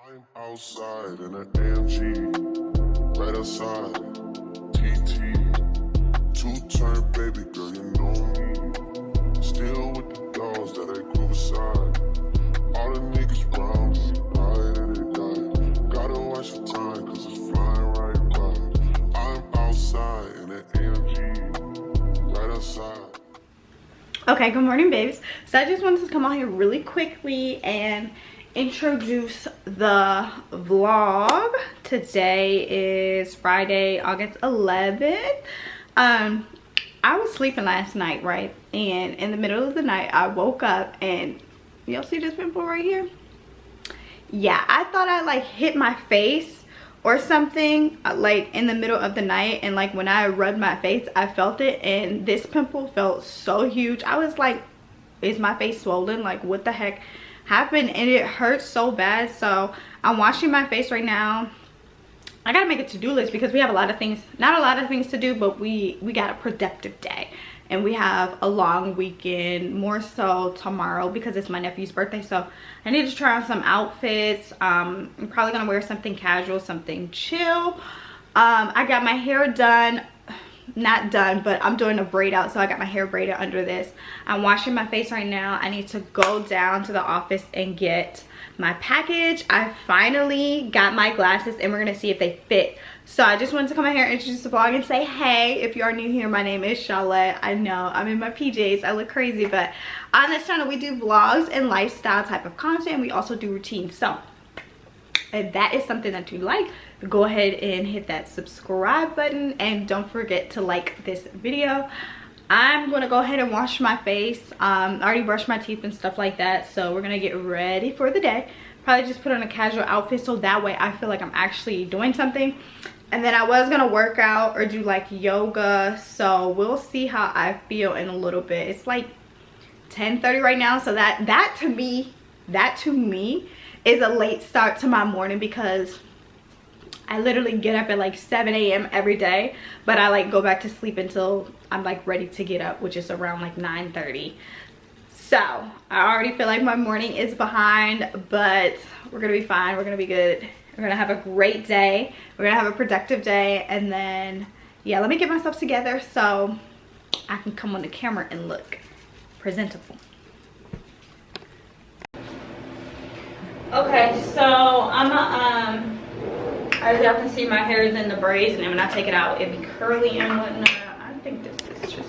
I'm outside in an AMG, right outside, TT, two-turn baby girl, you know me. Still with the dogs that I grew beside. All the niggas round me, ride and they die. Gotta watch the time, cause it's flying right by. I'm outside in an AMG, right outside. Okay, good morning, babes. So I just wanted to come on here really quickly and introduce the vlog. Today is Friday, August 11th. I was sleeping last night, right? And in the middle of the night, I woke up and y'all see this pimple right here? Yeah, I thought I like hit my face or something like in the middle of the night, and like when I rubbed my face I felt it, and this pimple felt so huge. I was like, is my face swollen? Like what the heck happened? And it hurts so bad. So I'm washing my face right now. I gotta make a to-do list because we have a lot of things, not a lot of things to do, but we got a productive day and we have a long weekend, more so tomorrow because it's my nephew's birthday. So I need to try on some outfits. I'm probably gonna wear something casual, something chill. I got my hair done, not done, but I'm doing a braid out, so I got my hair braided under this. I'm washing my face right now. I need to go down to the office and get my package. I finally got my glasses and we're gonna see if they fit. So I just wanted to come out here and introduce the vlog and say, hey, if you are new here, my name is Shollette. I know I'm in my PJs, I look crazy, but on this channel we do vlogs and lifestyle type of content. We also do routines. So if that is something that you like, go ahead and hit that subscribe button and don't forget to like this video. I'm gonna go ahead and wash my face. I already brushed my teeth and stuff like that, so we're gonna get ready for the day. Probably just put on a casual outfit so that way I feel like I'm actually doing something. And then I was gonna work out or do like yoga, so we'll see how I feel in a little bit. It's like 10:30 right now, so that to me is a late start to my morning because I literally get up at like 7 a.m. every day, but I like go back to sleep until I'm like ready to get up, which is around like 9:30. So I already feel like my morning is behind, but we're gonna be fine. We're gonna be good. We're gonna have a great day. We're gonna have a productive day, and then yeah, let me get myself together so I can come on the camera and look presentable. Okay, so as y'all can see, my hair is in the braids, and then when I take it out, it'd be curly and whatnot. I think this is just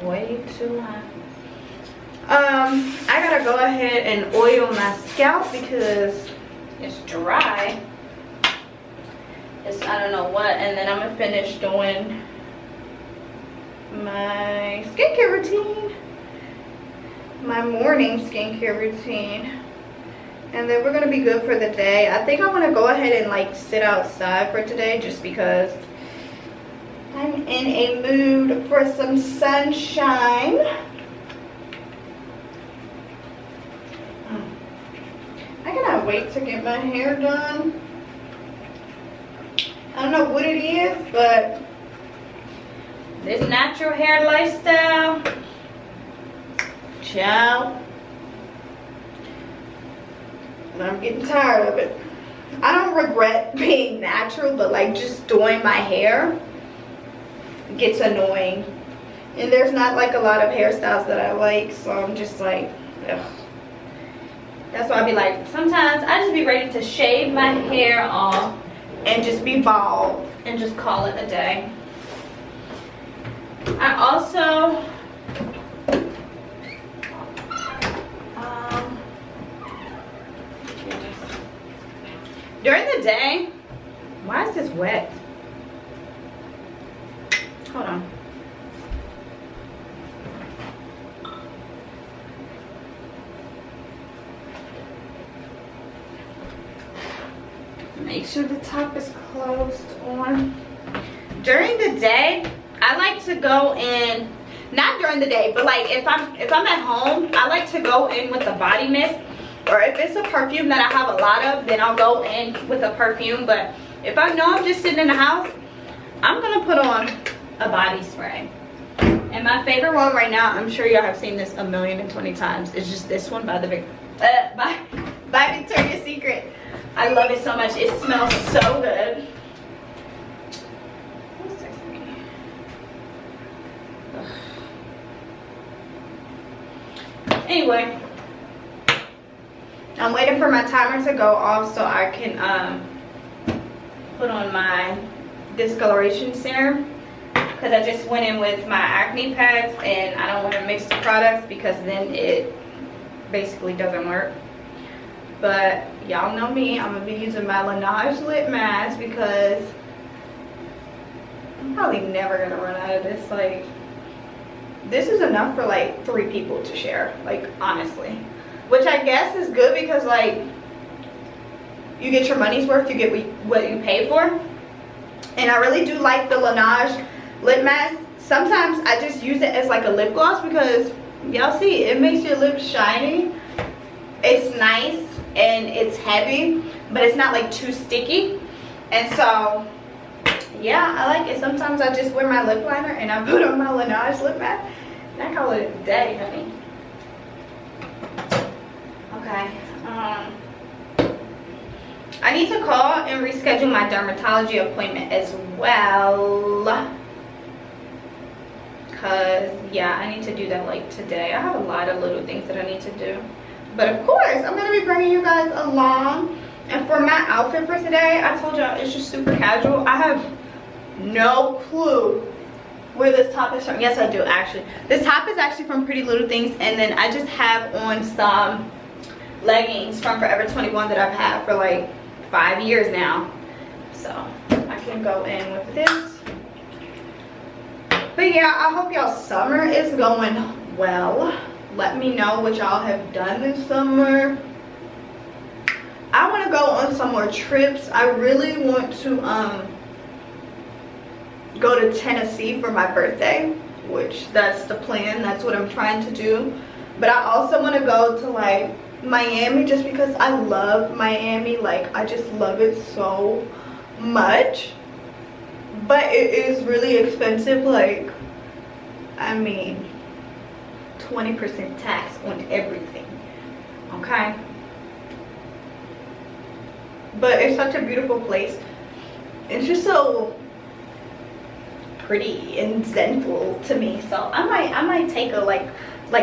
way too high. I gotta go ahead and oil my scalp because it's dry. It's I don't know what, and then I'm gonna finish doing my skincare routine, my morning skincare routine. And then we're gonna be good for the day. I think I want to go ahead and like sit outside for today just because I'm in a mood for some sunshine. I cannot wait to get my hair done. I don't know what it is, but this natural hair lifestyle, ciao. I'm getting tired of it. I don't regret being natural, but like just doing my hair gets annoying. And there's not like a lot of hairstyles that I like, so I'm just like, ugh. That's why I be like, sometimes I just be ready to shave my hair off and just be bald and just call it a day. I also during the day, why is this wet? Hold on. Make sure the top is closed on. During the day, I like to go in, not during the day, but like if I'm at home, I like to go in with a body mist. Or if it's a perfume that I have a lot of, then I'll go in with a perfume. But if I know I'm just sitting in the house, I'm gonna put on a body spray. And my favorite one right now, I'm sure y'all have seen this 1,020,000 times, is just this one by Victoria's I love it so much. It smells so good. Anyway, I'm waiting for my timer to go off so I can put on my discoloration serum, because I just went in with my acne pads and I don't want to mix the products because then it basically doesn't work. But y'all know me, I'm gonna be using my Laneige lip mask because I'm probably never gonna run out of this. Like, this is enough for like 3 people to share, like, honestly, which I guess is good because like you get your money's worth, you get what you pay for. And I really do like the Laneige lip mask. Sometimes I just use it as like a lip gloss because y'all see it makes your lips shiny. It's nice and it's heavy, but it's not like too sticky. And so yeah, I like it. Sometimes I just wear my lip liner and I put on my Laneige lip mask and I call it a day, honey. Okay, I need to call and reschedule my dermatology appointment as well, because yeah, I need to do that like today. I have a lot of little things that I need to do, but of course I'm going to be bringing you guys along. And for my outfit for today, I told y'all it's just super casual. I have no clue where this top is from. Yes, I do actually. This top is actually from Pretty Little Things, and then I just have on some leggings from Forever 21 that I've had for like 5 years now, so I can go in with this. But yeah, I hope y'all summer is going well. Let me know what y'all have done this summer. I want to go on some more trips. I really want to go to Tennessee for my birthday, which that's the plan. That's what I'm trying to do. But I also want to go to like Miami, just because I love Miami. Like, I just love it so much, but it is really expensive. Like, I mean, 20% tax on everything, okay? But it's such a beautiful place. It's just so pretty and zenful to me. So I might take a like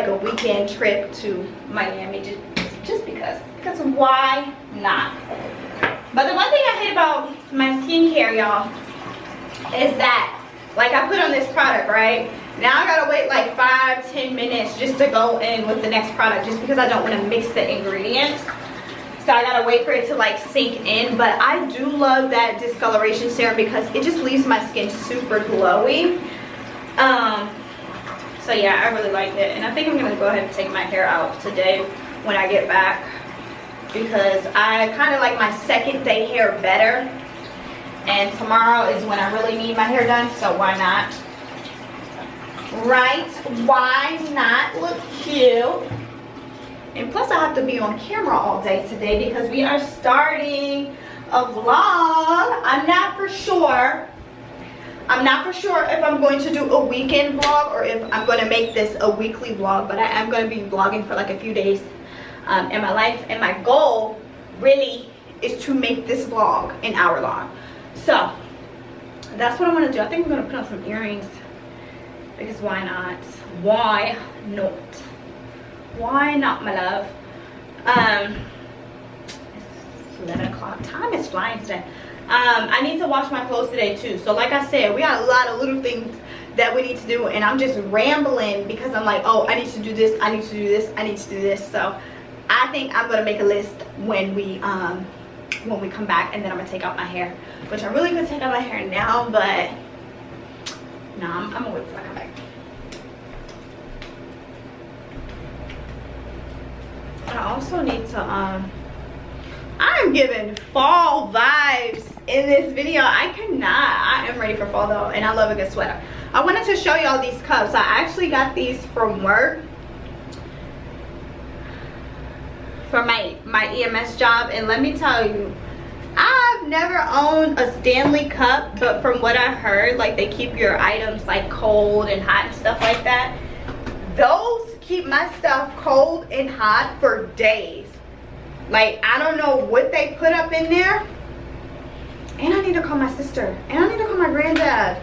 a weekend trip to Miami just because why not? But the one thing I hate about my skincare, y'all, is that like I put on this product, right? Now I gotta wait like 5-10 minutes just to go in with the next product, just because I don't want to mix the ingredients. So I gotta wait for it to like sink in. But I do love that discoloration serum because it just leaves my skin super glowy. So yeah, I really like it, and I think I'm gonna go ahead and take my hair out today when I get back, because I kind of like my second day hair better, and tomorrow is when I really need my hair done, so why not? Right? Why not? Look cute. And plus I have to be on camera all day today because we are starting a vlog. I'm not for sure if I'm going to do a weekend vlog or if I'm going to make this a weekly vlog, but I am going to be vlogging for like a few days in my life, and my goal really is to make this vlog an hour long. So that's what I'm going to do. I think I'm going to put on some earrings because why not? Why not? Why not, my love? It's 11 o'clock. Time is flying today. I need to wash my clothes today too. So like I said, we got a lot of little things that we need to do, and I'm just rambling because I'm like, oh, I need to do this, I need to do this, I need to do this. So I think I'm gonna make a list when we come back, and then I'm gonna take out my hair, which I'm really gonna take out my hair now, but no, I'm gonna wait till I come back. I also need to I'm giving fall vibes in this video. I am ready for fall though, and I love a good sweater. I wanted to show y'all these cups. I actually got these from work for my EMS job, and let me tell you, I've never owned a Stanley cup, but from what I heard, like, they keep your items like cold and hot and stuff like that. Those keep my stuff cold and hot for days. Like, I don't know what they put up in there. And I need to call my sister. And I need to call my granddad.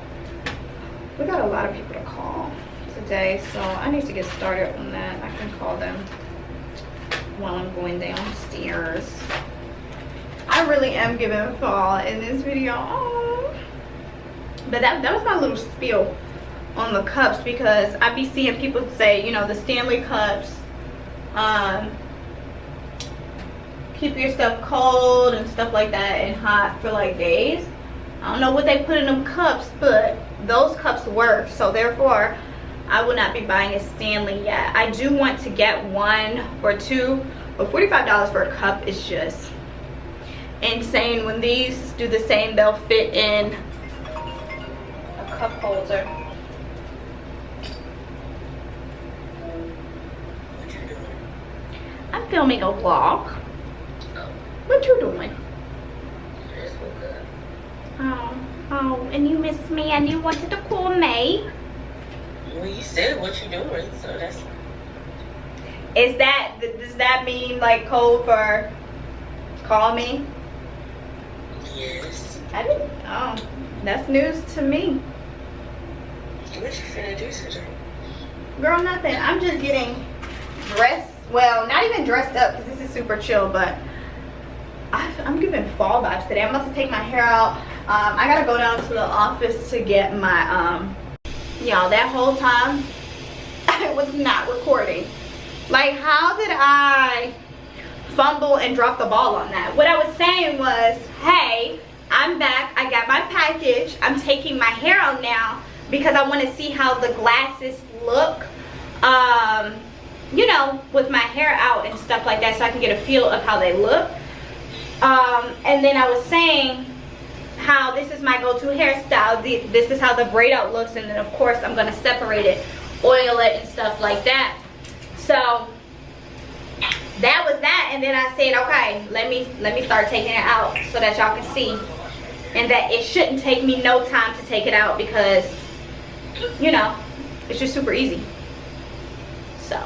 We got a lot of people to call today, so I need to get started on that. I can call them while I'm going downstairs. I really am giving fall in this video. Oh. But that was my little spiel on the cups, because I be seeing people say, you know, the Stanley cups keep your stuff cold and stuff like that and hot for like days. I don't know what they put in them cups, but those cups work, so therefore I will not be buying a Stanley yet. I do want to get one or two, but $45 for a cup is just insane. When these do the same, they'll fit in a cup holder. I'm filming a vlog. What you doing? Oh, and you missed me and you wanted to call me? Well, you said what you doing, so that's... Does that mean like code for call me? Yes. I didn't. Oh, that's news to me. What you finna do today? Girl, nothing. I'm just getting dressed. Well, not even dressed up because this is super chill, but I'm giving fall vibes today. I'm about to take my hair out. I gotta go down to the office to get my y'all, that whole time I was not recording. Like, how did I fumble and drop the ball on that? What I was saying was, hey, I'm back, I got my package, I'm taking my hair out now because I want to see how the glasses look, you know, with my hair out and stuff like that, so I can get a feel of how they look. And then I was saying how this is my go-to hairstyle. This is how the braid out looks, and then of course I'm gonna separate it, oil it and stuff like that. So that was that, and then I said, okay, let me start taking it out so that y'all can see, and that it shouldn't take me no time to take it out because, you know, it's just super easy. So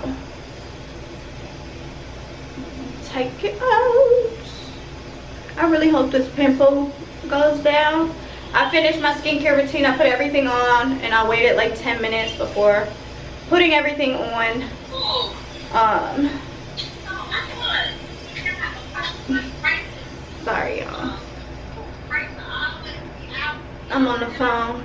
take it out. I really hope this pimple goes down. I finished my skincare routine. I put everything on and I waited like 10 minutes before putting everything on. Sorry, y'all. I'm on the phone.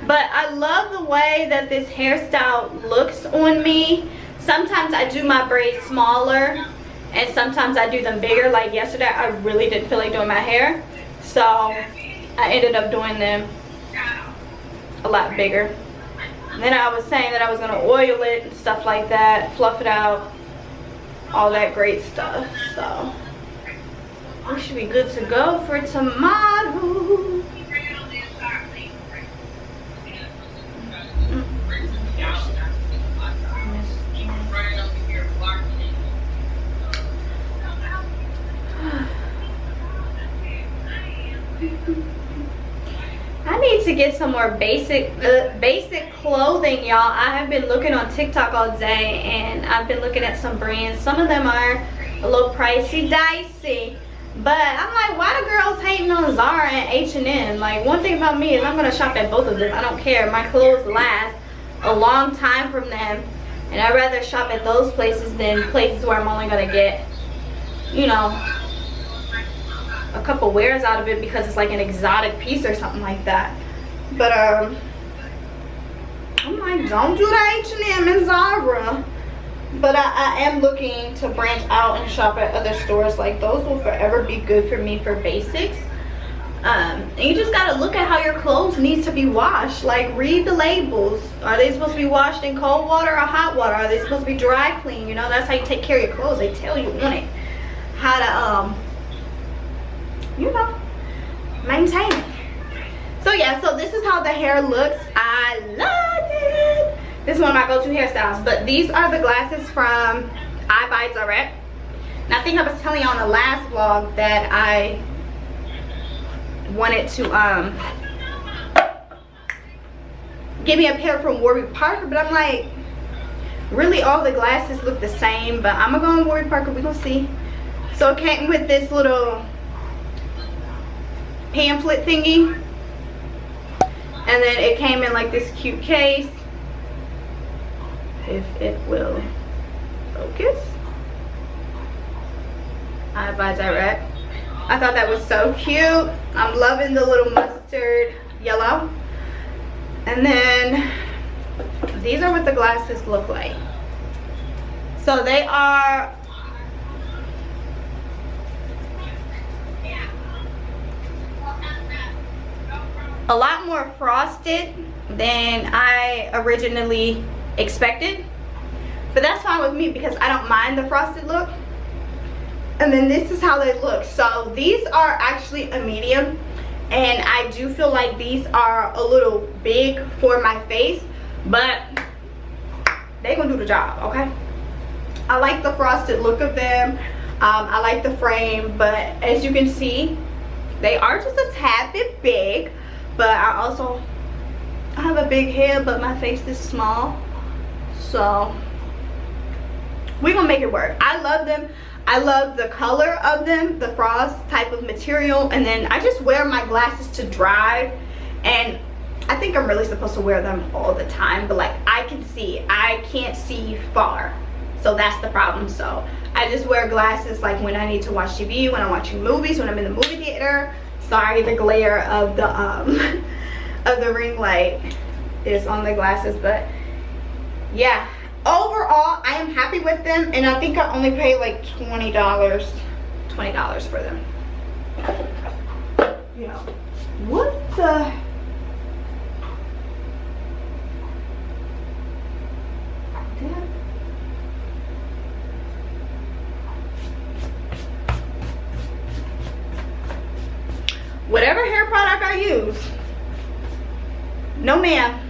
But I love the way that this hairstyle looks on me. Sometimes I do my braids smaller and sometimes I do them bigger. Like yesterday, I really didn't feel like doing my hair, so I ended up doing them a lot bigger. And then I was saying that I was gonna oil it and stuff like that, fluff it out, all that great stuff. So we should be good to go for tomorrow. I need to get some more basic clothing, y'all. I have been looking on TikTok all day and I've been looking at some brands. Some of them are a little dicey, but I'm like, why the girls hating on Zara and H&M? Like, one thing about me is I'm gonna shop at both of them. I don't care. My clothes last a long time from them, and I'd rather shop at those places than places where I'm only gonna get, you know, a couple wears out of it because it's like an exotic piece or something like that. But I'm like, don't do the H&M and Zara. But I am looking to branch out and shop at other stores. Like, those will forever be good for me for basics. And you just gotta look at how your clothes needs to be washed. Like, read the labels. Are they supposed to be washed in cold water or hot water? Are they supposed to be dry clean? You know, that's how you take care of your clothes. They tell you on it how to you know, maintain it. So yeah, so this is how the hair looks. I love it. This is one of my go-to hairstyles. But these are the glasses from I Buy Direct. And I think I was telling you on the last vlog that I wanted to get me a pair from Warby Parker, but I'm like, really all the glasses look the same. But I'm gonna go on Warby Parker, we're gonna see. So it came with this little pamphlet thingy, and then it came in like this cute case. If it will focus. I buy direct. I thought that was so cute. I'm loving the little mustard yellow. And then these are what the glasses look like. So they are a lot more frosted than I originally expected, but that's fine with me because I don't mind the frosted look. And then this is how they look. So these are actually a medium, and I do feel like these are a little big for my face, but they gonna do the job, okay? I like the frosted look of them. I like the frame, but as you can see, they are just a tad bit big. But I have a big head, but my face is small, so we're gonna make it work. I love them. I love the color of them, the frost type of material, and then I just wear my glasses to drive, and I think I'm really supposed to wear them all the time, but like I can't see far, so that's the problem. So I just wear glasses like when I need to watch TV, when I'm watching movies, when I'm in the movie theater. Sorry, the glare of the of the ring light is on the glasses, but yeah, overall I am happy with them, and I think I only paid like $20 for them. You know, what the damn? Whatever hair product I use, no ma'am.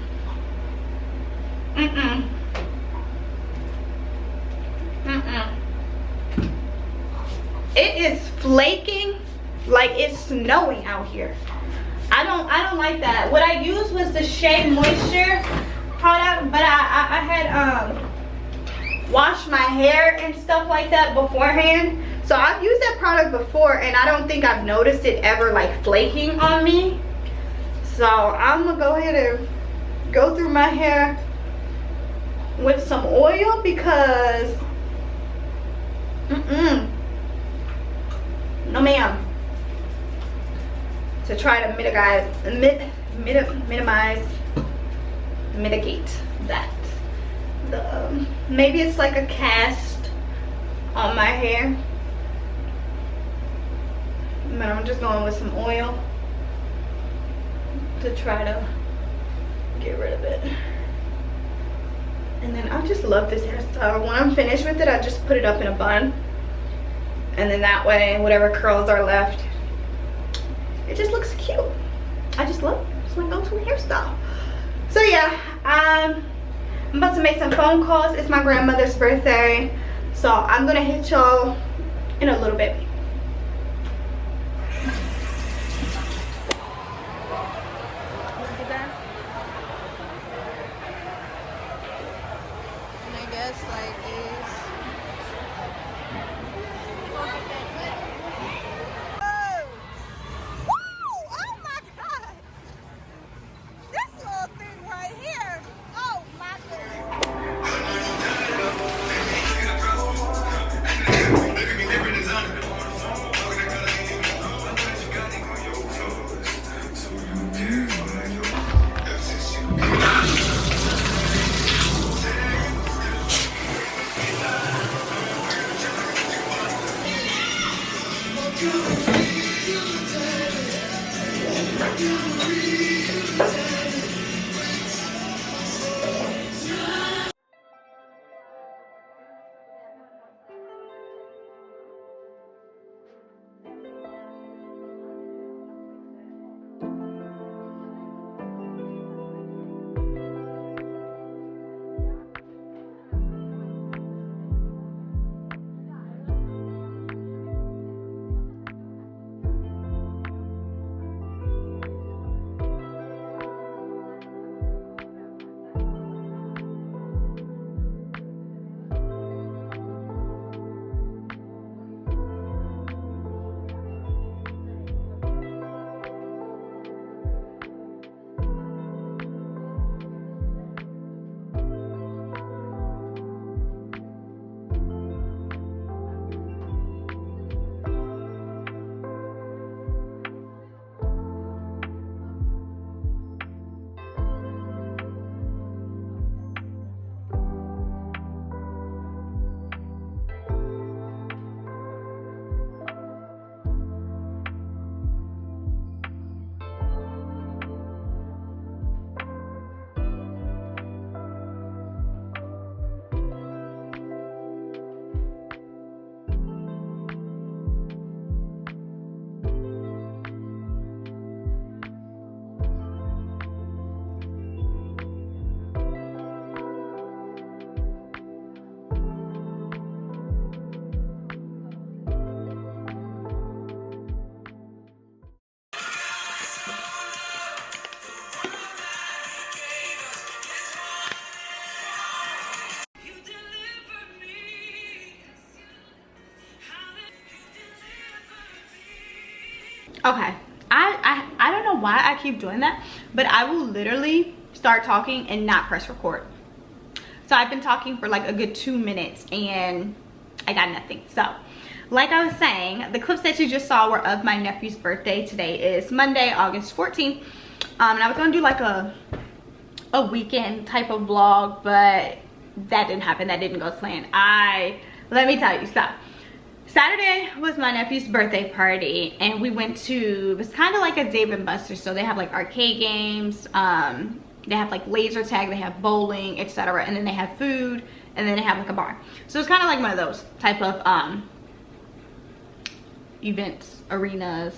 It is flaking like it's snowing out here. I don't like that. What I used was the Shea Moisture product, but I had washed my hair and stuff like that beforehand. So I've used that product before, and I don't think I've noticed it ever like flaking on me. So I'm gonna go ahead and go through my hair with some oil because no ma'am, to try to mitigate that. Maybe it's like a cast on my hair, but I'm just going with some oil to try to get rid of it. And then I just love this hairstyle. When I'm finished with it, I just put it up in a bun, and then that way whatever curls are left, it just looks cute. I just love it. It's my go-to hairstyle. So yeah, I'm about to make some phone calls. It's my grandmother's birthday, so I'm gonna hit y'all in a little bit. Okay, I don't know why I keep doing that, but I will literally start talking and not press record. So I've been talking for like a good 2 minutes and I got nothing. So like I was saying, the clips that you just saw were of my nephew's birthday. Today is Monday, August 14th. And I was gonna do like a weekend type of vlog, but that didn't happen. That didn't go as planned. Let me tell you, so Saturday was my nephew's birthday party and we went to, it was kind of like a Dave & Buster's. So they have like arcade games, they have like laser tag, they have bowling, etc. And then they have food, and then they have like a bar. So it's kind of like one of those type of events, arenas,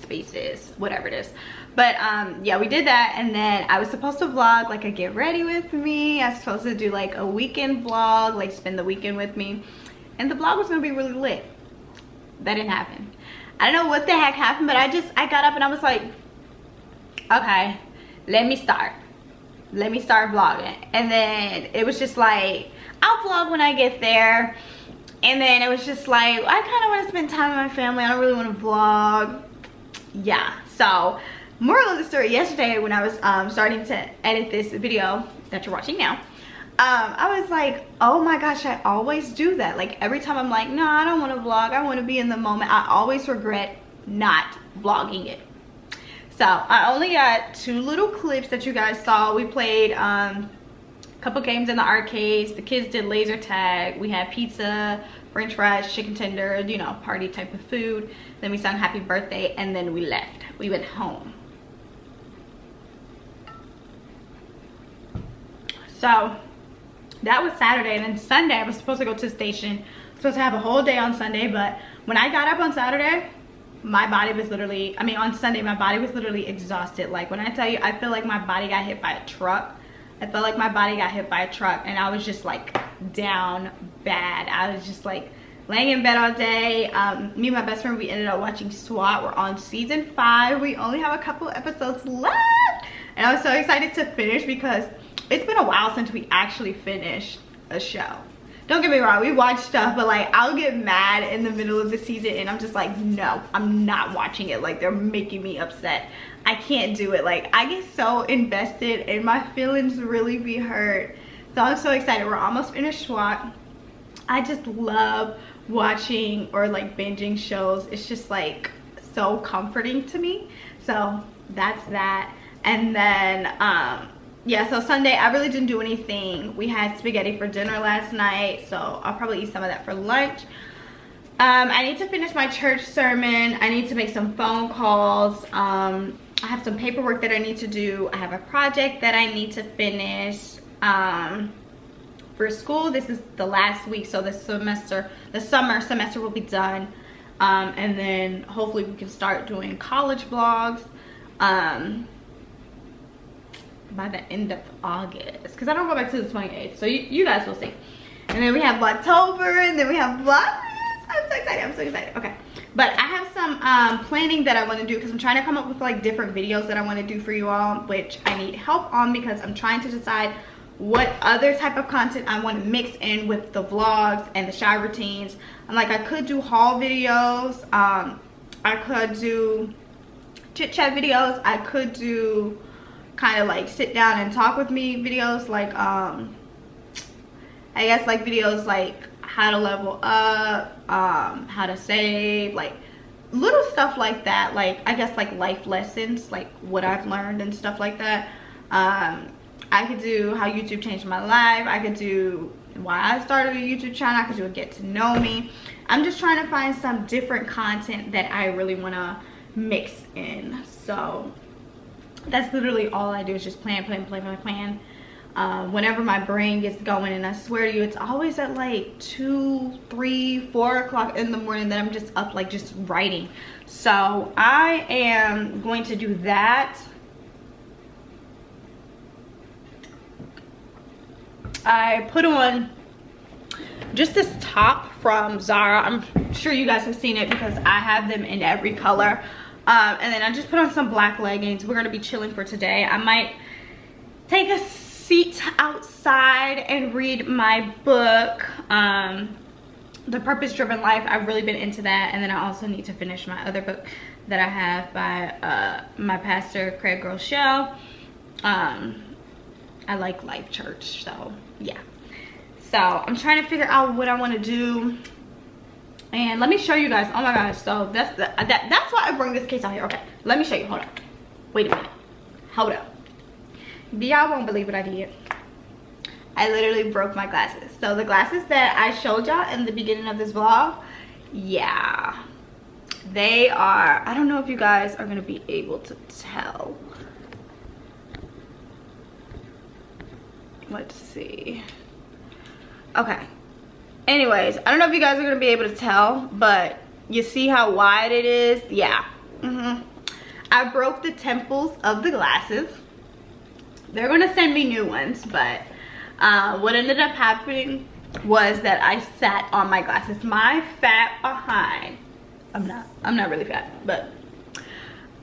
spaces, whatever it is. But yeah, we did that, and then I was supposed to vlog like a get ready with me. I was supposed to do like a weekend vlog, like spend the weekend with me, and the vlog was gonna be really lit. That didn't happen. I don't know what the heck happened, but I got up and I was like, okay, let me start vlogging. And then it was just like, I'll vlog when I get there. And then it was just like, I kind of want to spend time with my family. I don't really want to vlog. Yeah, so moral of the story, yesterday when I was starting to edit this video that you're watching now, I was like, oh my gosh, I always do that. Like every time I'm like, no, I don't want to vlog, I want to be in the moment, I always regret not vlogging it. So I only got 2 little clips that you guys saw. We played a couple games in the arcades. The kids did laser tag. We had pizza, french fries, chicken tenders, you know, party type of food. Then we sang happy birthday, and then we left. We went home. So that was Saturday, and then Sunday I was supposed to go to the station. I was supposed to have a whole day on Sunday, but when I got up on Saturday, my body was literally, I mean on Sunday, my body was literally exhausted. Like when I tell you, I feel like my body got hit by a truck. I felt like my body got hit by a truck, and I was just like down bad. I was just like laying in bed all day. Me and my best friend, we ended up watching SWAT. We're on season 5. We only have a couple episodes left, and I was so excited to finish because it's been a while since we actually finished a show. Don't get me wrong, we watch stuff, but like I'll get mad in the middle of the season and I'm just like, no, I'm not watching it. Like they're making me upset. I can't do it. Like I get so invested and my feelings really be hurt. So I'm so excited. We're almost finished SWAT. I just love watching or like binging shows. It's just like so comforting to me. So that's that. And then yeah, so Sunday I really didn't do anything. We had spaghetti for dinner last night, so I'll probably eat some of that for lunch. I need to finish my church sermon. I need to make some phone calls. I have some paperwork that I need to do. I have a project that I need to finish for school. This is the last week, so the summer semester will be done, and then hopefully we can start doing college vlogs by the end of August, because I don't go back to the 28th, so you guys will see. And then we have October, and then we have Vlogmas. I'm so excited, I'm so excited. Okay, but I have some planning that I want to do, because I'm trying to come up with like different videos that I want to do for you all, which I need help on, because I'm trying to decide what other type of content I want to mix in with the vlogs and the shower routines. I'm like, I could do haul videos, I could do chit chat videos, I could do kind of like sit down and talk with me videos, like I guess like videos like how to level up, how to save, like little stuff like that, like I guess like life lessons, like what I've learned and stuff like that. I could do how YouTube changed my life. I could do why I started a YouTube channel. I could do a get to know me. I'm just trying to find some different content that I really want to mix in. So that's literally all I do, is just plan. Whenever my brain gets going, and I swear to you, it's always at like 2, 3, 4 o'clock in the morning that I'm just up, like just writing. So I am going to do that. I put on just this top from Zara. I'm sure you guys have seen it because I have them in every color. And then I just put on some black leggings. We're gonna be chilling for today. I might take a seat outside and read my book. The Purpose-Driven Life. I've really been into that. And then I also need to finish my other book that I have by my pastor, Craig Groeschel. I like Life Church, so yeah. So I'm trying to figure out what I want to do. And let me show you guys. Oh my gosh, so that's why I bring this case out here. Okay, let me show you. Hold on. Wait a minute. Hold up. Y'all won't believe what I did. I literally broke my glasses. So the glasses that I showed y'all in the beginning of this vlog, yeah, they are, I don't know if you guys are gonna be able to tell. Let's see. Okay. Anyways, I don't know if you guys are gonna be able to tell, but you see how wide it is? Yeah. I broke the temples of the glasses. They're gonna send me new ones, but what ended up happening was that I sat on my glasses. My fat behind, I'm not really fat, but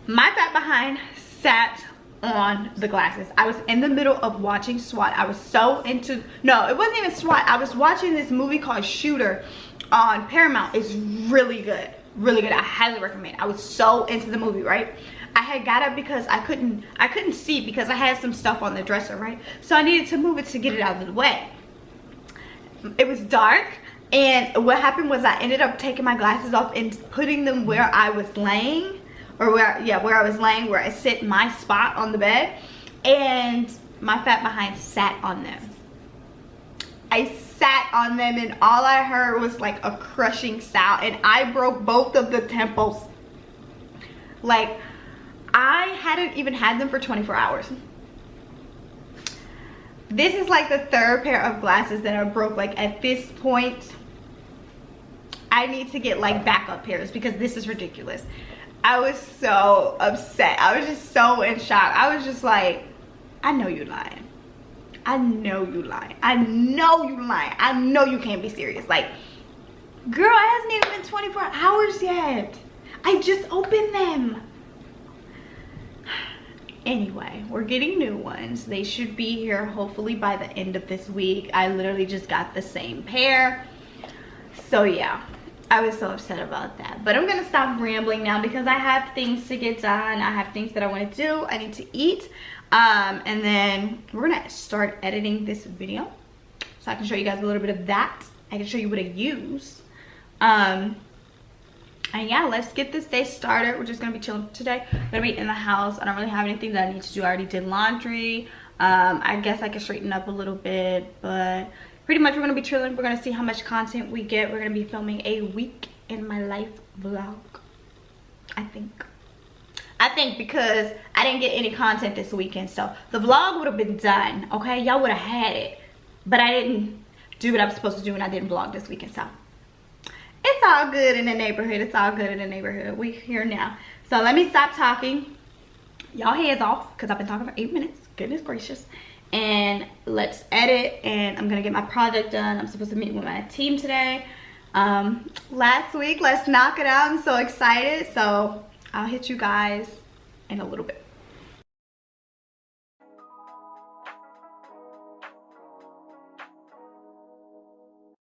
my fat behind sat on the glasses. I was in the middle of watching SWAT. I was so into, no, it wasn't even SWAT. I was watching this movie called Shooter on Paramount. It's really good, really good. I highly recommend. I was so into the movie, right? I had got up because I couldn't see because I had some stuff on the dresser, right? So I needed to move it to get it out of the way. It was dark, and what happened was I ended up taking my glasses off and putting them where I was laying, or where I was laying, where I sit my spot on the bed, and my fat behind sat on them. I sat on them, and all I heard was like a crushing sound, and I broke both of the temples. Like, I hadn't even had them for 24 hours. This is like the third pair of glasses that I broke. Like, at this point, I need to get like backup pairs because this is ridiculous. I was so upset. I was just so in shock. I was just like, I know you're lying. I know you lying. I know you lying. I know you can't be serious. Like, girl, it hasn't even been 24 hours yet. I just opened them. Anyway, we're getting new ones. They should be here hopefully by the end of this week. I literally just got the same pair. So yeah, I was so upset about that. But I'm gonna stop rambling now because I have things to get done. I have things that I want to do. I need to eat. And then we're gonna start editing this video so I can show you guys a little bit of that. I can show you what I use. And yeah, let's get this day started. We're just gonna be chilling today. I'm gonna be in the house. I don't really have anything that I need to do. I already did laundry. I guess I can straighten up a little bit, but pretty much we're gonna be chilling. We're gonna see how much content we get. We're gonna be filming a week in my life vlog, I think because I didn't get any content this weekend, so the vlog would have been done, okay? Y'all would have had it, but I didn't do what I was supposed to do, and I didn't vlog this weekend, so it's all good in the neighborhood. It's all good in the neighborhood. We're here now. So let me stop talking. Y'all heads off because I've been talking for 8 minutes. Goodness gracious. And let's edit. And I'm going to get my project done. I'm supposed to meet with my team today. Last week, let's knock it out. I'm so excited. So I'll hit you guys in a little bit.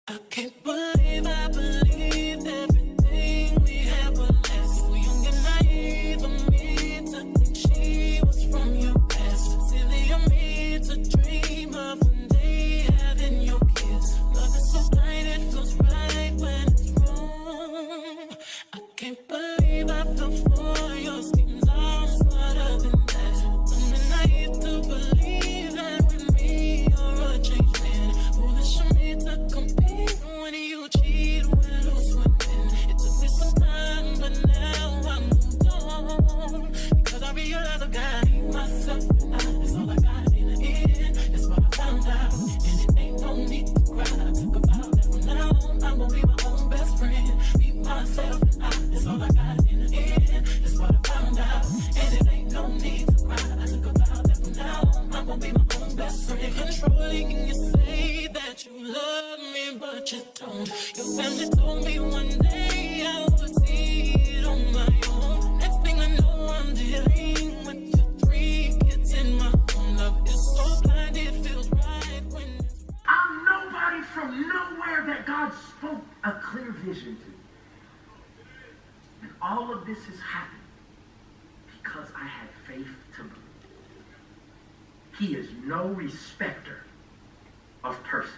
I can't believe I believed everything we had was less. So young and naive of me to think she was from your past. Silly of me to dream of one day having your kiss. Love is so blind, it feels right when it's wrong. I can't believe I fell for your schemes. I'm smarter than that. Dumb and naive to believe that with me you're a changed man. Foolish of me to compete. When you cheat, we're lose women. It took me some time, but now I'm moved on. Because I realize I've got myself and that's all I got in the end. That's what I found out. And it ain't no need to cry. I took a vow that from now on, I'm gonna be my own best friend. Be myself and that's all I got in the end. all of this has happened because I had faith to believe. He is no respecter of persons.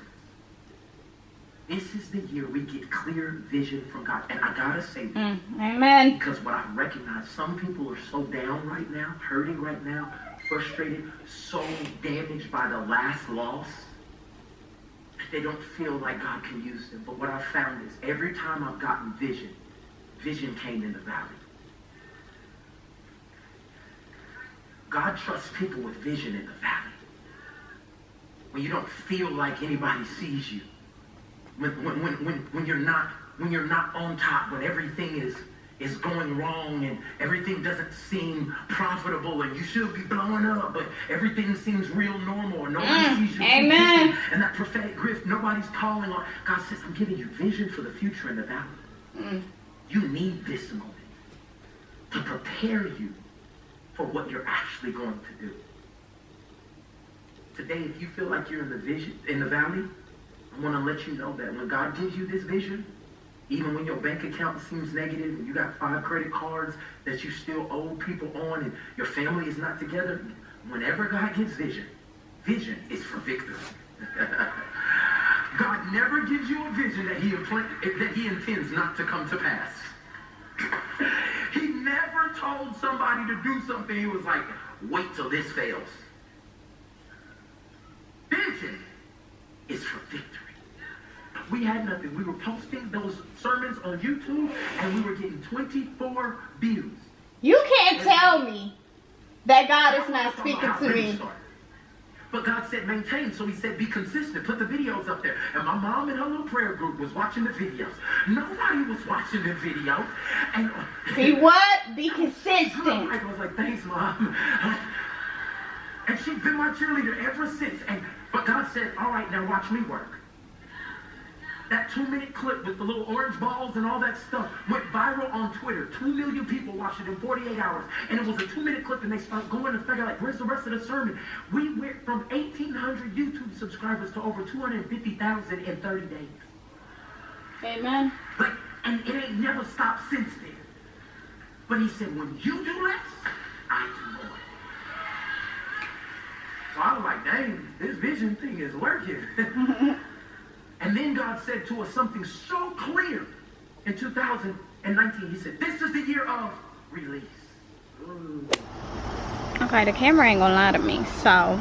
This is the year we get clear vision from God. And I gotta say this. Amen. Because what I recognize, some people are so down right now, hurting right now, frustrated, so damaged by the last loss, they don't feel like God can use them. But what I've found is every time I've gotten vision, vision came in the valley. God trusts people with vision in the valley. When you don't feel like anybody sees you. When you're not on top, when everything is going wrong and everything doesn't seem profitable and you should be blowing up, but everything seems real normal or nobody sees you. Amen. And that prophetic gift, nobody's calling on. God says, I'm giving you vision for the future in the valley. You need this moment to prepare you for what you're actually going to do. Today, if you feel like you're in the valley, I want to let you know that when God gives you this vision, even when your bank account seems negative and you got 5 credit cards that you still owe people on and your family is not together, whenever God gives vision, vision is for victory. God never gives you a vision that he intends not to come to pass. He never told somebody to do something. He was like, wait till this fails. Vision is for victory. We had nothing. We were posting those sermons on YouTube and we were getting 24 views. You can't tell me that God is not speaking to me. But God said maintain, so he said be consistent. Put the videos up there. And my mom in her little prayer group was watching the videos. Nobody was watching the videos. And Be what? Be consistent. I was like, thanks, Mom. And she's been my cheerleader ever since. But God said, all right, now watch me work. That 2-minute clip with the little orange balls and all that stuff went viral on Twitter. 2 million people watched it in 48 hours. And it was a 2-minute clip and they started going to figure like, where's the rest of the sermon? We went from 1,800 YouTube subscribers to over 250,000 in 30 days. Amen. And it ain't never stopped since then. But he said, when you do less, I do more. So I was like, dang, this vision thing is working. And then God said to us something so clear in 2019. He said, this is the year of release. Ooh. Okay, the camera ain't gonna lie to me, so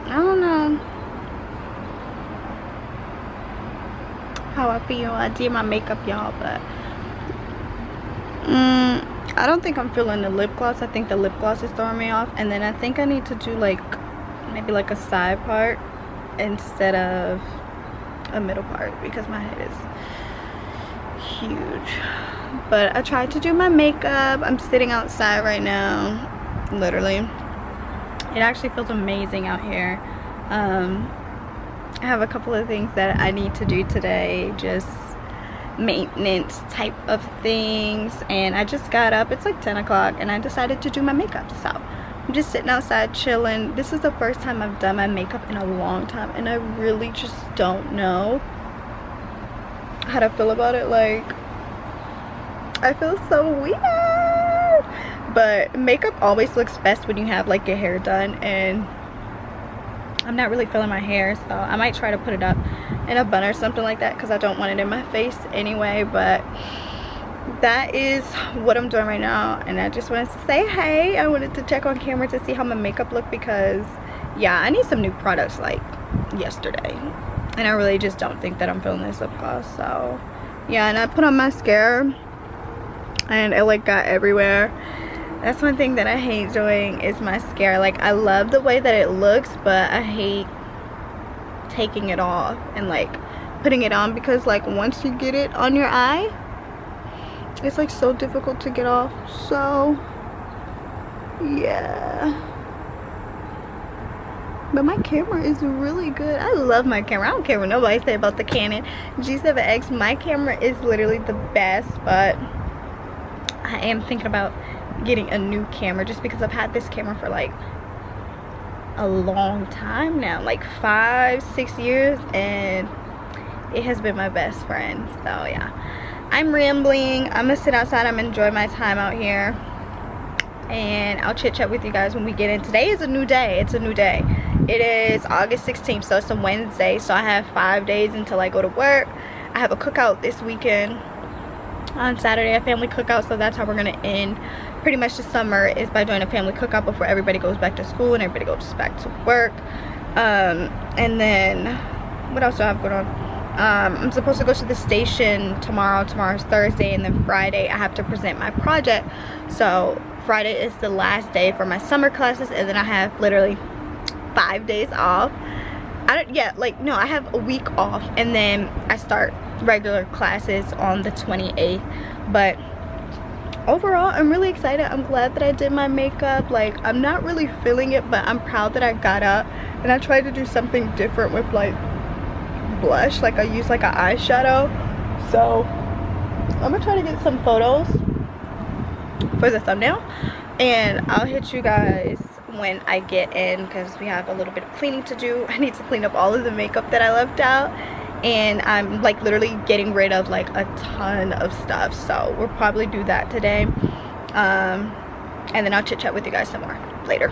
I don't know how I feel. I did my makeup, y'all, but I don't think I'm feeling the lip gloss. I think the lip gloss is throwing me off, and then I think I need to do like maybe like a side part instead of a middle part because my head is huge. But I tried to do my makeup. I'm sitting outside right now, literally. It actually feels amazing out here. I have a couple of things that I need to do today, just maintenance type of things, and I just got up. It's like 10 o'clock and I decided to do my makeup, so I'm just sitting outside chilling. This is the first time I've done my makeup in a long time and I really just don't know how to feel about it. Like, I feel so weird, but makeup always looks best when you have like your hair done, and I'm not really feeling my hair, so I might try to put it up in a bun or something like that because I don't want it in my face anyway. But that is what I'm doing right now, and I just wanted to say hey. I wanted to check on camera to see how my makeup looked because yeah, I need some new products like yesterday, and I really just don't think that I'm feeling this lip gloss. So yeah, and I put on mascara and it like got everywhere. That's one thing that I hate doing is mascara. Like, I love the way that it looks, but I hate taking it off and like putting it on because like once you get it on your eye, it's like so difficult to get off. So yeah, but my camera is really good. I love my camera. I don't care what nobody say about the Canon G7X. My camera is literally the best, but I am thinking about getting a new camera just because I've had this camera for like a long time now, like 5-6 years, and it has been my best friend. So yeah, I'm rambling. I'm gonna sit outside. I'm gonna enjoy my time out here, and I'll chit chat with you guys when we get in. Today is a new day. It's a new day. It is August 16th, so it's a Wednesday. So I have 5 days until I go to work. I have a cookout this weekend. On Saturday, a family cookout, so that's how we're gonna end pretty much the summer, is by doing a family cookout before everybody goes back to school and everybody goes back to work. And then what else do I have going on? I'm supposed to go to the station tomorrow. Tomorrow's Thursday, and then Friday I have to present my project. So Friday is the last day for my summer classes, and then I have literally 5 days off. I have a week off, and then I start regular classes on the 28th. But overall, I'm really excited. I'm glad that I did my makeup. Like, I'm not really feeling it, but I'm proud that I got up and I tried to do something different with like blush. Like, I used like an eyeshadow. So I'm gonna try to get some photos for the thumbnail, and I'll hit you guys when I get in, because we have a little bit of cleaning to do. I need to clean up all of the makeup that I left out, and I'm like literally getting rid of like a ton of stuff, so we'll probably do that today. And then I'll chit chat with you guys some more later.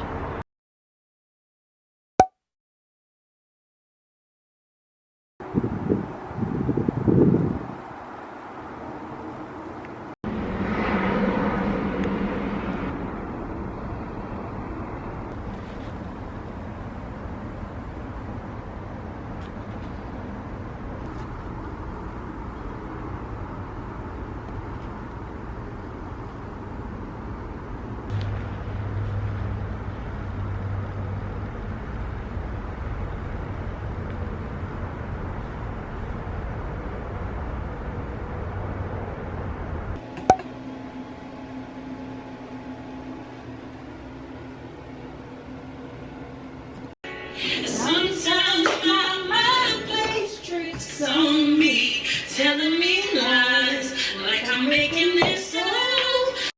Sometimes my mind plays tricks on me, telling me lies, like I'm making this up.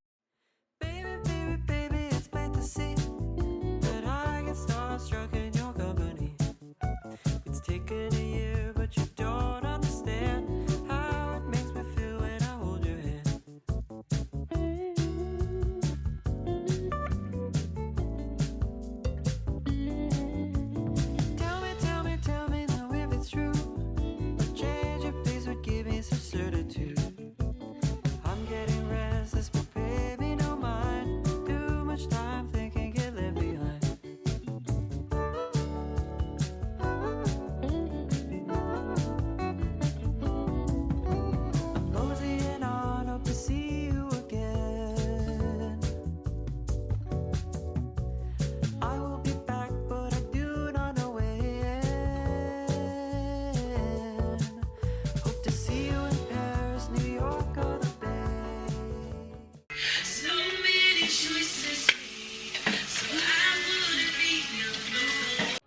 Baby, baby, baby, it's plain to see that I get starstruck in your company. It's taken a year, but you don't understand how it makes me feel when I hold your hand. Tell me now if it's true. A change of pace would give me some certitude. I'm getting restless, but baby, don't mind. Too much time thinking get left behind. I'm moseying on, hope to see you again. I will be back, but I do not know when. Hope to see you in Paris, New York, or the Bay. So many choices made, so I wouldn't be alone.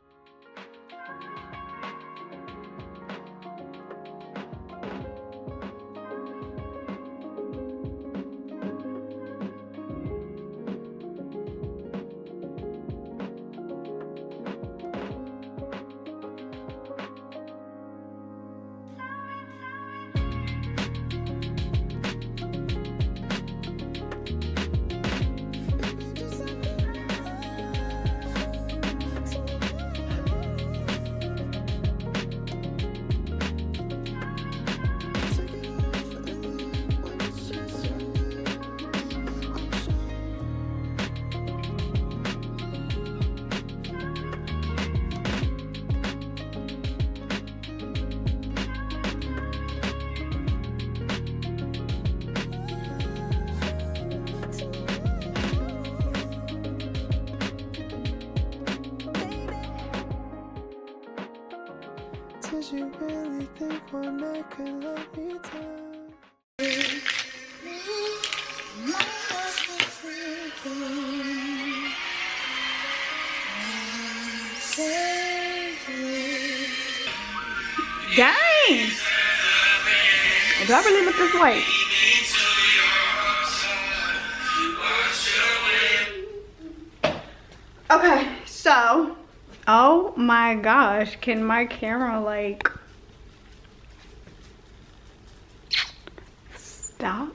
Did you really think one night could let me down? Dang! Do I really look this way? Okay, so, oh my gosh, can my camera like that.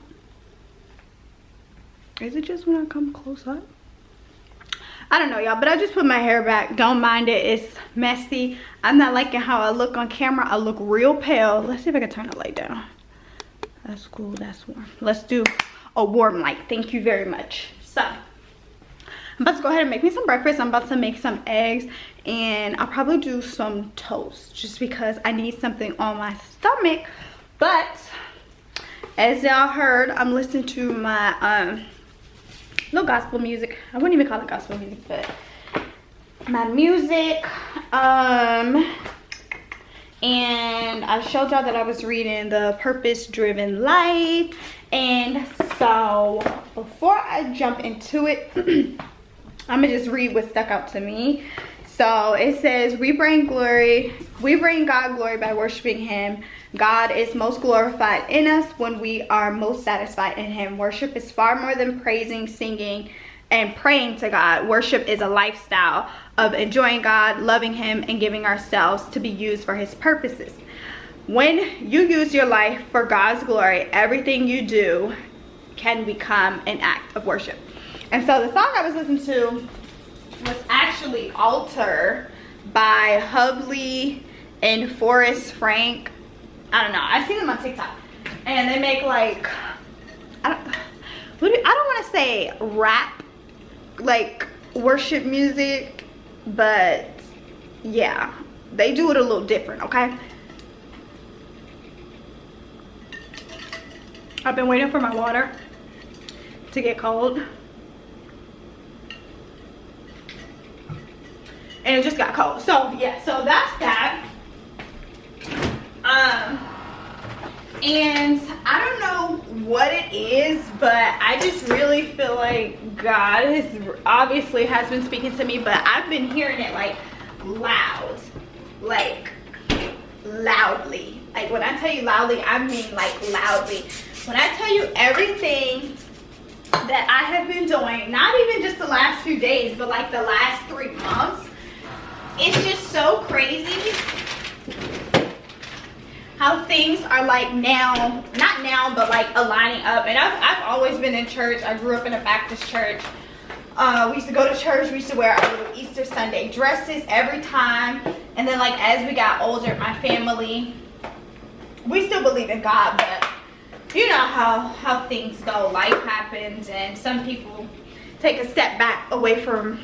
Is it just when I come close up? I don't know, y'all, but I just put my hair back. Don't mind it. It's messy. I'm not liking how I look on camera. I look real pale. Let's see if I can turn the light down. That's cool. That's warm. Let's do a warm light. Thank you very much. So I'm about to go ahead and make me some breakfast. I'm about to make some eggs, and I'll probably do some toast just because I need something on my stomach. But as y'all heard, I'm listening to my no gospel music. I wouldn't even call it gospel music, but my music. And I showed y'all that I was reading The Purpose Driven Life. And so before I jump into it, I'm gonna just read what stuck out to me. So it says, we bring God glory by worshiping him. God is most glorified in us when we are most satisfied in him. Worship is far more than praising, singing, and praying to God. Worship is a lifestyle of enjoying God, loving him, and giving ourselves to be used for his purposes. When you use your life for God's glory, everything you do can become an act of worship. And so the song I was listening to was actually Altar by Hubley and Forrest Frank. I don't know, I've seen them on TikTok, and they make like, I don't want to say rap, like worship music, but yeah, they do it a little different. Okay, I've been waiting for my water to get cold, and it just got cold. So yeah, so that's that. And I don't know what it is, but I just really feel like God obviously has been speaking to me, but I've been hearing it like loud, like loudly. Like when I tell you loudly, I mean like loudly. When I tell you everything that I have been doing, not even just the last few days, but like the last 3 months, it's just so crazy how things are like now, not now, but like aligning up. And I've always been in church. I grew up in a Baptist church. We used to go to church. We used to wear our little Easter Sunday dresses every time. And then like as we got older, my family, we still believe in God, but you know how things go. Life happens, and some people take a step back away from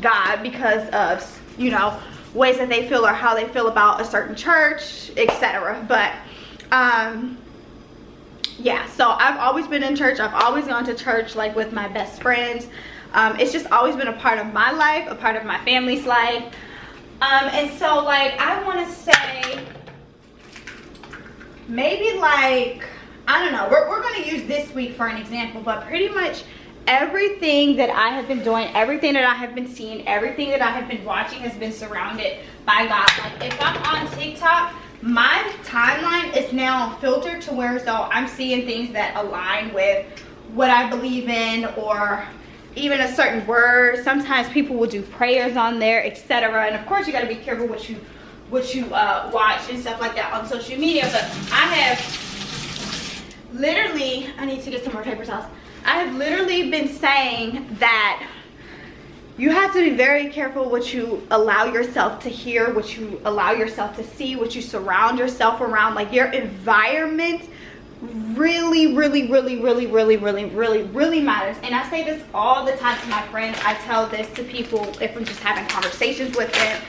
God because of, you know, ways that they feel or how they feel about a certain church, etc. But yeah, so I've always been in church. I've always gone to church like with my best friends. It's just always been a part of my life, a part of my family's life. And so like I want to say maybe like, I don't know, we're going to use this week for an example, but pretty much everything that I have been doing, everything that I have been seeing, everything that I have been watching has been surrounded by God. Like if I'm on TikTok, my timeline is now filtered to where so I'm seeing things that align with what I believe in, or even a certain word. Sometimes people will do prayers on there, etc. And of course you got to be careful what you watch and stuff like that on social media. But I have literally, I need to get some more paper towels. I have literally been saying that you have to be very careful what you allow yourself to hear, what you allow yourself to see, what you surround yourself around. Like your environment really matters. And I say this all the time to my friends. I tell this to people if I'm just having conversations with them.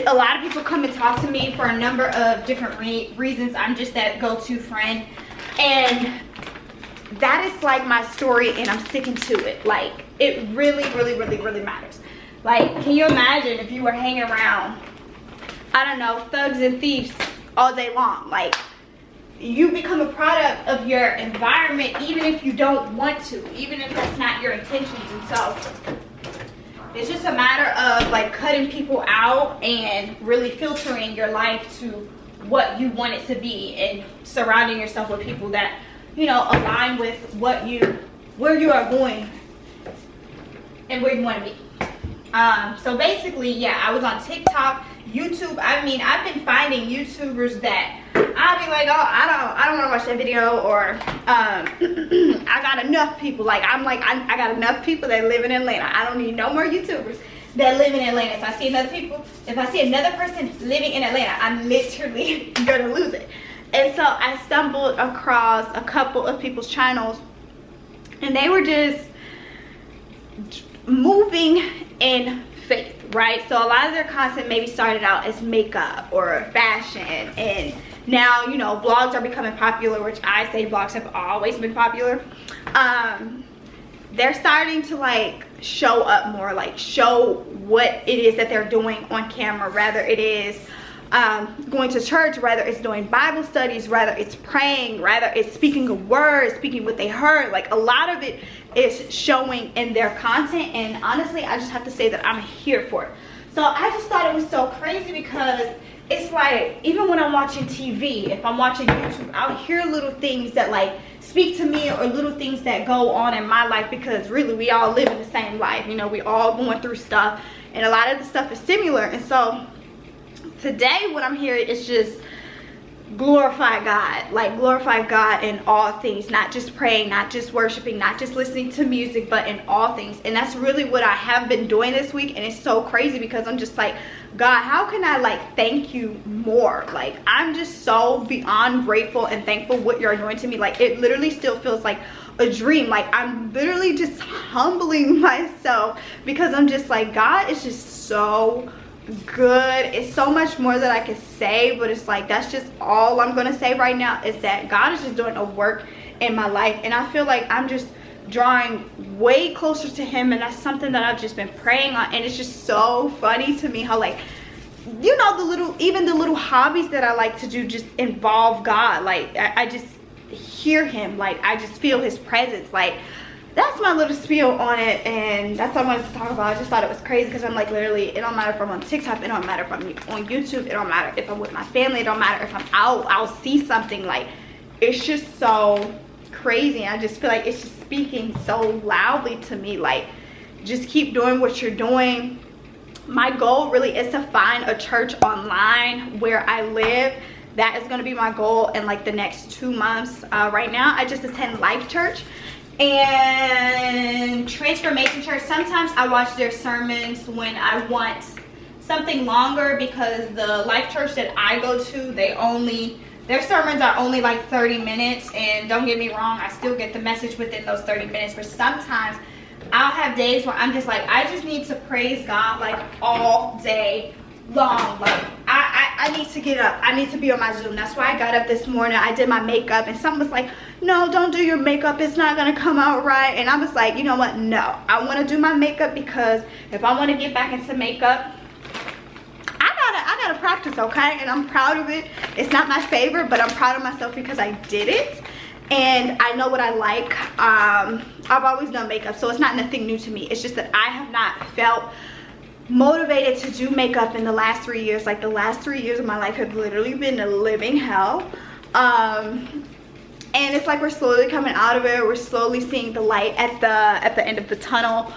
A lot of people come and talk to me for a number of different reasons. I'm just that go-to friend, and that is like my story, and I'm sticking to it. Like it really matters. Like, can you imagine if you were hanging around, I don't know, thugs and thieves all day long? Like, you become a product of your environment, even if you don't want to, even if that's not your intentions. And so it's just a matter of like cutting people out and really filtering your life to what you want it to be, and surrounding yourself with people that, you know, align with where you are going and where you want to be. So basically, yeah, I was on TikTok YouTube, I mean, I've been finding YouTubers that I'll be like, oh, I don't want to watch that video, or I got enough people. Like, I'm like, I got enough people that live in Atlanta. I don't need no more YouTubers that live in Atlanta. If I see another person living in Atlanta, I'm literally gonna lose it. And so I stumbled across a couple of people's channels, and they were just moving in faith, right? So a lot of their content maybe started out as makeup or fashion, and now, you know, vlogs are becoming popular, which I say vlogs have always been popular. They're starting to like show up more, like show what it is that they're doing on camera, rather it is going to church, rather it's doing Bible studies, rather it's praying, rather it's speaking a word, speaking what they heard. Like, a lot of it is showing in their content, and honestly, I just have to say that I'm here for it. So I just thought it was so crazy, because it's like, even when I'm watching TV, if I'm watching YouTube, I'll hear little things that like speak to me, or little things that go on in my life, because really we all live in the same life, you know, we all going through stuff, and a lot of the stuff is similar. And so today what I'm hearing is just glorify God, like glorify God in all things, not just praying, not just worshiping, not just listening to music, but in all things. And that's really what I have been doing this week, and it's so crazy, because I'm just like, God, how can I like thank you more? Like, I'm just so beyond grateful and thankful what you're doing to me. Like, it literally still feels like a dream. Like, I'm literally just humbling myself, because I'm just like, God is just so good. It's so much more that I could say, but it's like, that's just all I'm gonna say right now, is that God is just doing a work in my life, and I feel like I'm just drawing way closer to him, and that's something that I've just been praying on. And it's just so funny to me how, like, you know, even the little hobbies that I like to do just involve God. Like, I just hear him, like I just feel his presence. Like, that's my little spiel on it, and that's what I wanted to talk about. I just thought it was crazy, because I'm like, literally, it don't matter if I'm on TikTok, it don't matter if I'm on YouTube, it don't matter if I'm with my family, it don't matter if I'm out, I'll see something. Like, it's just so crazy. I just feel like it's just speaking so loudly to me, like, just keep doing what you're doing. My goal really is to find a church online where I live. That is going to be my goal in like the next 2 months. Right now I just attend Life Church and Transformation Church. Sometimes I watch their sermons when I want something longer, because the Life Church that I go to, their sermons are only like 30 minutes, and don't get me wrong, I still get the message within those 30 minutes, but sometimes I'll have days where I'm just like, I just need to praise God like all day long. Like, I need to get up, I need to be on my Zoom. That's why I got up this morning. I did my makeup, and someone was like, no, don't do your makeup, it's not gonna come out right. And I was like, you know what, no, I want to do my makeup, because if I want to get back into makeup, I gotta practice, okay? And I'm proud of it. It's not my favorite, but I'm proud of myself because I did it, and I know what I like. I've always done makeup, so it's not nothing new to me. It's just that I have not felt motivated to do makeup in the last 3 years. Like, the last 3 years of my life have literally been a living hell. And it's like we're slowly coming out of it. We're slowly seeing the light at the end of the tunnel.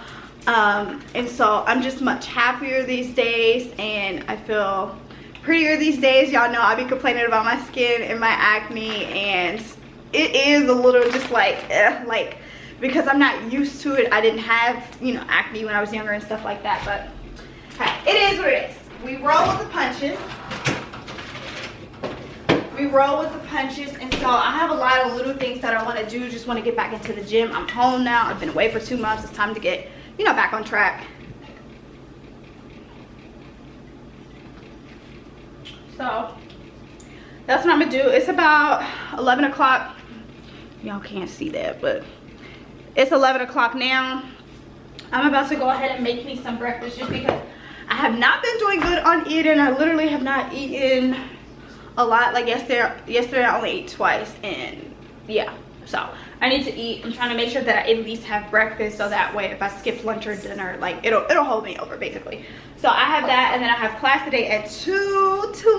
And so I'm just much happier these days, and I feel prettier these days. Y'all know I be complaining about my skin and my acne, and it is a little just like because I'm not used to it. I didn't have, you know, acne when I was younger and stuff like that, but hey, it is what it is. We roll with the punches. We roll with the punches. And so I have a lot of little things that I want to do. Just want to get back into the gym. I'm home now. I've been away for 2 months. It's time to get, you know, back on track. So that's what I'm gonna do. It's about 11 o'clock. Y'all can't see that, but it's 11 o'clock now. I'm about to go ahead and make me some breakfast, just because I have not been doing good on eating. I literally have not eaten a lot. Like yesterday I only ate twice, and yeah, so I need to eat. I'm trying to make sure that I at least have breakfast, so that way if I skip lunch or dinner, like it'll hold me over basically. So I have that, and then I have class today at 2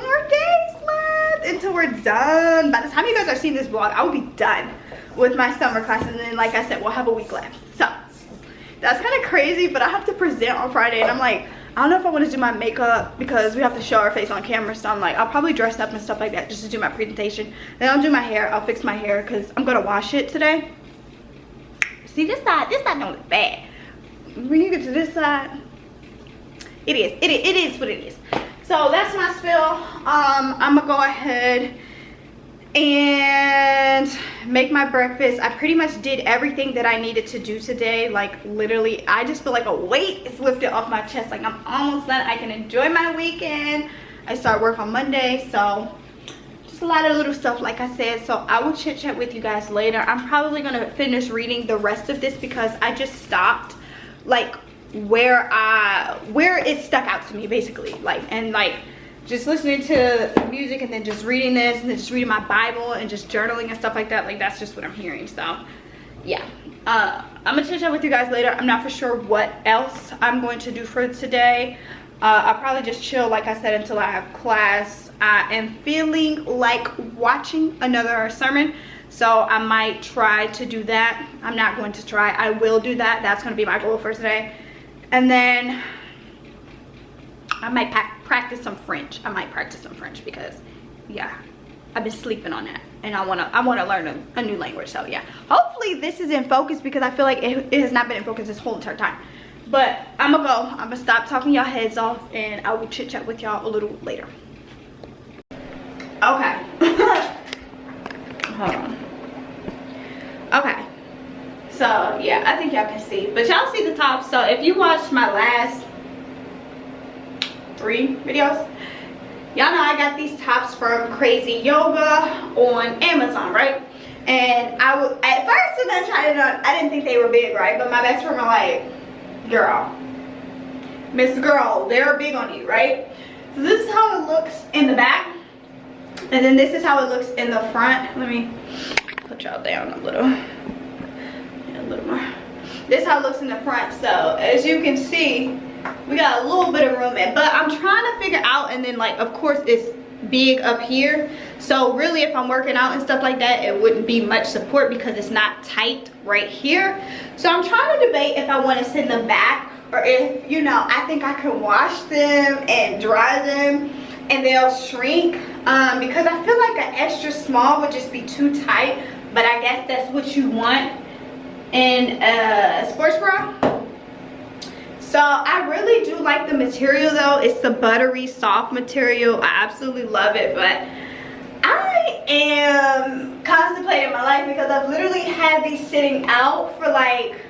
more days left until we're done. By the time you guys are seeing this vlog, I will be done with my summer class, and then like I said, we'll have a week left. So that's kind of crazy, but I have to present on Friday, and I'm like, I don't know if I want to do my makeup because we have to show our face on camera. So I'm like, I'll probably dress up and stuff like that just to do my presentation. Then I'll do my hair. I'll fix my hair because I'm going to wash it today. See, this side don't look bad. When you get to this side, it is what it is. So that's my spill. I'm going to go ahead and make my breakfast. I pretty much did everything that I needed to do today. Like literally, I just feel like a weight is lifted off my chest. Like I'm almost done. I can enjoy my weekend. I start work on Monday, so just a lot of little stuff like I said. So I will chit chat with you guys later. I'm probably gonna finish reading the rest of this because I just stopped like where it stuck out to me basically, like, and like just listening to music and then just reading this and then just reading my Bible and just journaling and stuff like that. Like that's just what I'm hearing. So yeah, I'm gonna chit chat with you guys later. I'm not for sure what else I'm going to do for today. I'll probably just chill, like I said, until I have class. I am feeling like watching another sermon, so I might try to do that. I'm not going to try, I will do that. That's going to be my goal for today. And then I might practice some French. I might practice some French because yeah, I've been sleeping on that and I want to learn a new language. So yeah, hopefully this is in focus because I feel like it has not been in focus this whole entire time. But I'm gonna stop talking y'all heads off and I will chit chat with y'all a little later. Okay. Hold on. Okay, so yeah, I think y'all can see, but y'all see the top. So if you watched my last 3 videos, y'all know I got these tops from Crazy Yoga on Amazon, right? And I was at first when I tried it on, I didn't think they were big, right? But my best friend were like, girl, Miss Girl, they're big on you, right? So this is how it looks in the back, and then this is how it looks in the front. Let me put y'all down a little, yeah, a little more. This is how it looks in the front. So as you can see, we got a little bit of room in, but I'm trying to figure out, and then like of course it's big up here, so really if I'm working out and stuff like that, it wouldn't be much support because it's not tight right here. So I'm trying to debate if I want to send them back, or if, you know, I think I can wash them and dry them and they'll shrink, because I feel like an extra small would just be too tight, but I guess that's what you want in a sports bra. So I really do like the material though. It's the buttery soft material. I absolutely love it, but I am contemplating my life because I've literally had these sitting out for like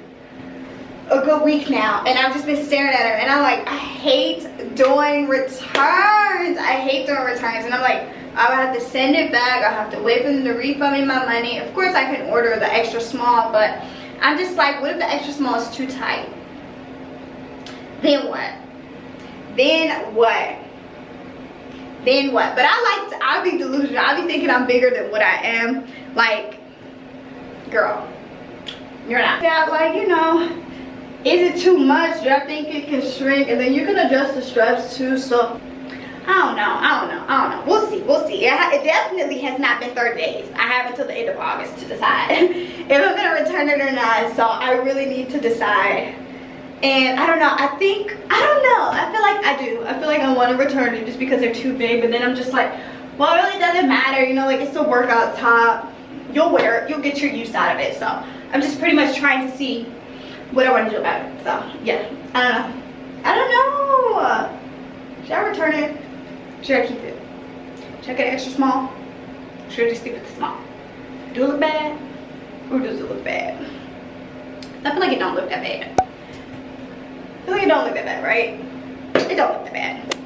a good week now, and I've just been staring at them, and I'm like, I hate doing returns. I hate doing returns, and I'm like, I would have to send it back. I have to wait for them to refund me my money. Of course I can order the extra small, but I'm just like, what if the extra small is too tight? Then what? Then what? Then what? But I'll be delusional. I'll be thinking I'm bigger than what I am. Like, girl, you're not. Yeah, like, you know, is it too much? Do I think it can shrink? And then you can adjust the straps too, so I don't know. We'll see. It definitely has not been 30 days. I have until the end of August to decide if I'm gonna return it or not. So I really need to decide. And I don't know, I feel like I do. I feel like I want to return it just because they're too big, but then I'm just like, well, it really doesn't matter, you know, like it's a workout top. You'll wear it, you'll get your use out of it. So I'm just pretty much trying to see what I want to do about it. So yeah, I don't know. Should I return it? Should I keep it? Should I get extra small? Should I just stick with the small? Do it look bad? Or does it look bad? I feel like it don't look that bad. I feel like it don't look that bad, right? It don't look that bad.